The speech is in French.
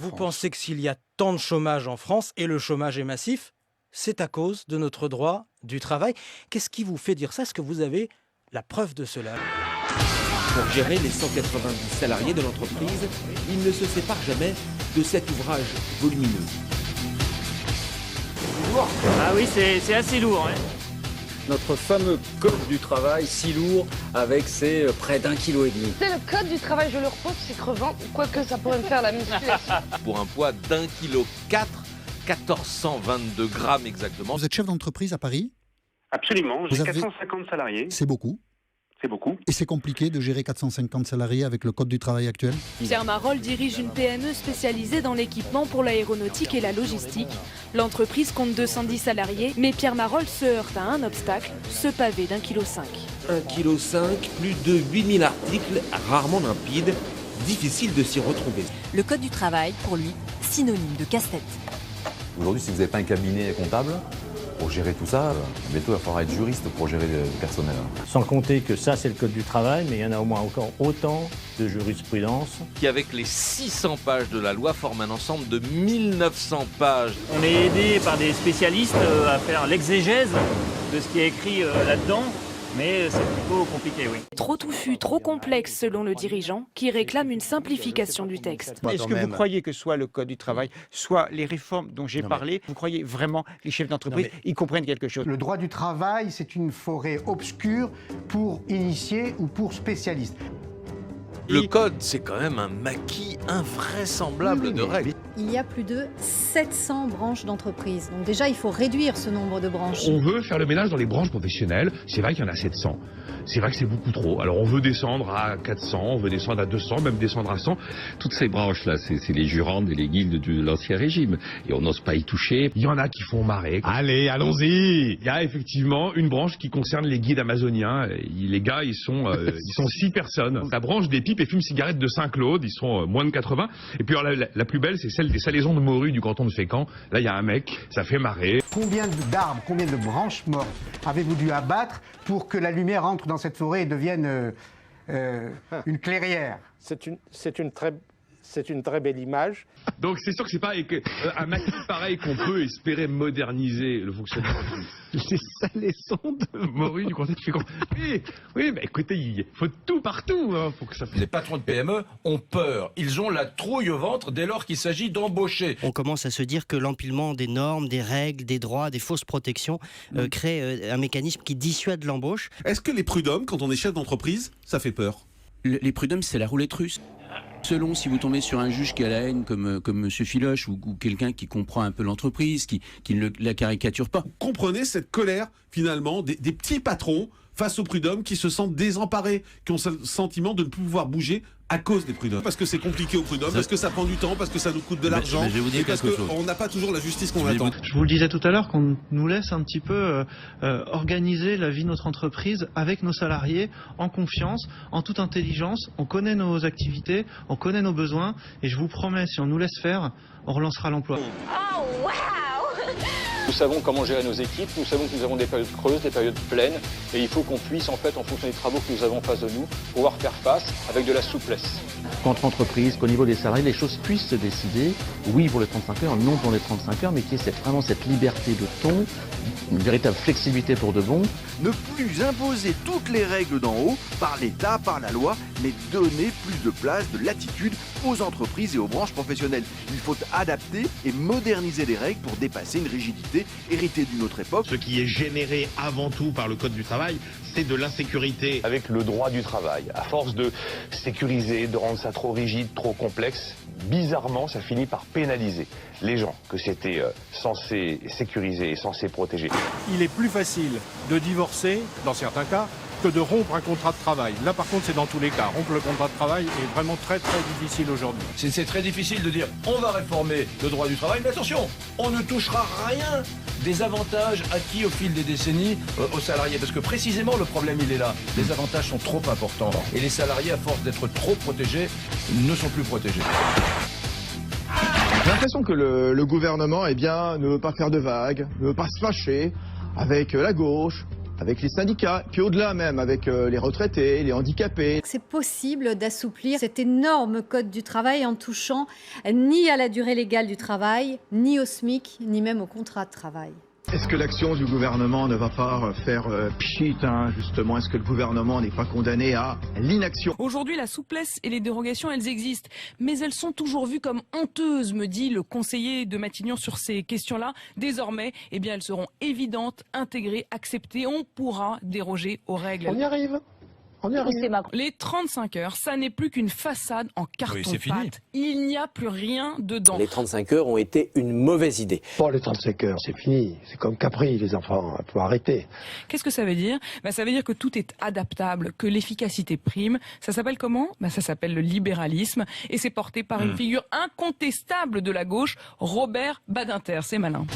Vous pensez que s'il y a tant de chômage en France, et le chômage est massif, c'est à cause de notre droit du travail. Qu'est-ce qui vous fait dire ça? Est-ce que vous avez la preuve de cela? Pour gérer les 190 salariés de l'entreprise, il ne se sépare jamais de cet ouvrage volumineux. Ah oui, c'est assez lourd. Hein. Notre fameux code du travail, si lourd, avec ses près d'1,5 kg. C'est le code du travail, je le repose, c'est crevant, quoique ça pourrait me faire la musculation. Pour un poids d'1,4 kg, 1422 grammes exactement. Vous êtes chef d'entreprise à Paris? Absolument, j'ai 450 salariés. C'est beaucoup. C'est beaucoup. Et c'est compliqué de gérer 450 salariés avec le code du travail actuel? Pierre Marolle dirige une PME spécialisée dans l'équipement pour l'aéronautique et la logistique. L'entreprise compte 210 salariés, mais Pierre Marolle se heurte à un obstacle, ce pavé d'1,5 kg. 1,5 kg, plus de 8000 articles, rarement limpides, difficile de s'y retrouver. Le code du travail, pour lui, synonyme de casse-tête. Aujourd'hui, si vous n'avez pas un cabinet comptable, pour gérer tout ça, bientôt il va falloir être juriste pour gérer le personnel. Sans compter que ça, c'est le code du travail, mais il y en a au moins encore autant de jurisprudence. Qui, avec les 600 pages de la loi, forme un ensemble de 1900 pages. On est aidé par des spécialistes à faire l'exégèse de ce qui est écrit là-dedans. Mais c'est plutôt compliqué, oui. Trop touffu, trop complexe selon le dirigeant, qui réclame une simplification du texte. Est-ce que vous croyez que soit le Code du travail, soit les réformes dont j'ai parlé, vous croyez vraiment que les chefs d'entreprise, ils comprennent quelque chose? Le droit du travail, c'est une forêt obscure pour initiés ou pour spécialistes. Le code, c'est quand même un maquis invraisemblable de règles. Il y a plus de 700 branches d'entreprise. Donc déjà, il faut réduire ce nombre de branches. On veut faire le ménage dans les branches professionnelles. C'est vrai qu'il y en a 700. C'est vrai que c'est beaucoup trop. Alors on veut descendre à 400, on veut descendre à 200, même descendre à 100. Toutes ces branches-là, c'est les jurantes et les guildes de l'ancien régime. Et on n'ose pas y toucher. Il y en a qui font marrer. Allez, allons-y. Il y a effectivement une branche qui concerne les guides amazoniens. Les gars, ils sont 6 personnes. La branche des pipes et fumes-cigarettes de Saint-Claude, ils sont moins de 80. Et puis alors, la plus belle, c'est celle des salaisons de morue du canton de Fécamp. Là, il y a un mec, ça fait marrer. Combien d'arbres, combien de branches mortes avez-vous dû abattre pour que la lumière entre dans cette forêt et devienne une clairière? C'est une très belle image. Donc c'est sûr que c'est pas un maquis pareil qu'on peut espérer moderniser le fonctionnement des salaisons de morue du canton de Fécamp. Oui, mais écoutez, il faut tout partout pour que ça... Les patrons de PME ont peur. Ils ont la trouille au ventre dès lors qu'il s'agit d'embaucher. On commence à se dire que l'empilement des normes, des règles, des droits, des fausses protections crée un mécanisme qui dissuade l'embauche. Est-ce que les prud'hommes, quand on est chef d'entreprise, ça fait peur? Les prud'hommes, c'est la roulette russe. Selon si vous tombez sur un juge qui a la haine comme M. Filoche ou quelqu'un qui comprend un peu l'entreprise, qui ne la caricature pas. Comprenez cette colère, finalement, des petits patrons face aux prud'hommes qui se sentent désemparés, qui ont le sentiment de ne plus pouvoir bouger à cause des prud'hommes. Parce que c'est compliqué aux prud'hommes, parce que ça prend du temps, parce que ça nous coûte de l'argent, et parce qu'on n'a pas toujours la justice qu'on attend. Je vous le disais tout à l'heure, qu'on nous laisse un petit peu organiser la vie de notre entreprise avec nos salariés, en confiance, en toute intelligence. On connaît nos activités, on connaît nos besoins, et je vous promets, si on nous laisse faire, on relancera l'emploi. Oh, wow! Nous savons comment gérer nos équipes, nous savons que nous avons des périodes creuses, des périodes pleines, et il faut qu'on puisse, en fonction des travaux que nous avons en face de nous, pouvoir faire face avec de la souplesse. Qu'entre entreprises, qu'au niveau des salariés, les choses puissent se décider, oui pour les 35 heures, non pour les 35 heures, mais qu'il y ait vraiment cette liberté de ton, une véritable flexibilité pour de bon. Ne plus imposer toutes les règles d'en haut, par l'État, par la loi, mais donner plus de place, de latitude aux entreprises et aux branches professionnelles. Il faut adapter et moderniser les règles pour dépasser une rigidité héritée d'une autre époque. Ce qui est généré avant tout par le Code du travail, c'est de l'insécurité. Avec le droit du travail, à force de sécuriser, de rendre ça trop rigide, trop complexe, bizarrement, ça finit par pénaliser les gens que c'était censé sécuriser et censé protéger. Il est plus facile de divorcer, dans certains cas, que de rompre un contrat de travail. Là, par contre, c'est dans tous les cas. Rompre le contrat de travail est vraiment très, très difficile aujourd'hui. C'est très difficile de dire on va réformer le droit du travail, mais attention, on ne touchera rien des avantages acquis au fil des décennies aux salariés. Parce que précisément, le problème, il est là. Les avantages sont trop importants. Et les salariés, à force d'être trop protégés, ne sont plus protégés. J'ai l'impression que le gouvernement ne veut pas faire de vagues, ne veut pas se fâcher avec la gauche, avec les syndicats, puis au-delà même, avec les retraités, les handicapés. C'est possible d'assouplir cet énorme code du travail en touchant ni à la durée légale du travail, ni au SMIC, ni même au contrat de travail. Est-ce que l'action du gouvernement ne va pas faire pchit, justement? Est-ce que le gouvernement n'est pas condamné à l'inaction? Aujourd'hui, la souplesse et les dérogations, elles existent. Mais elles sont toujours vues comme honteuses, me dit le conseiller de Matignon sur ces questions-là. Désormais, eh bien, elles seront évidentes, intégrées, acceptées. On pourra déroger aux règles. On y arrive. Les 35 heures, ça n'est plus qu'une façade en carton-pâte. Il n'y a plus rien dedans. Les 35 heures ont été une mauvaise idée. Bon, les 35 heures, c'est fini. C'est comme Capri, les enfants. Il faut arrêter. Qu'est-ce que ça veut dire? Ça veut dire que tout est adaptable, que l'efficacité prime. Ça s'appelle comment? Ça s'appelle le libéralisme. Et c'est porté par une figure incontestable de la gauche, Robert Badinter. C'est malin.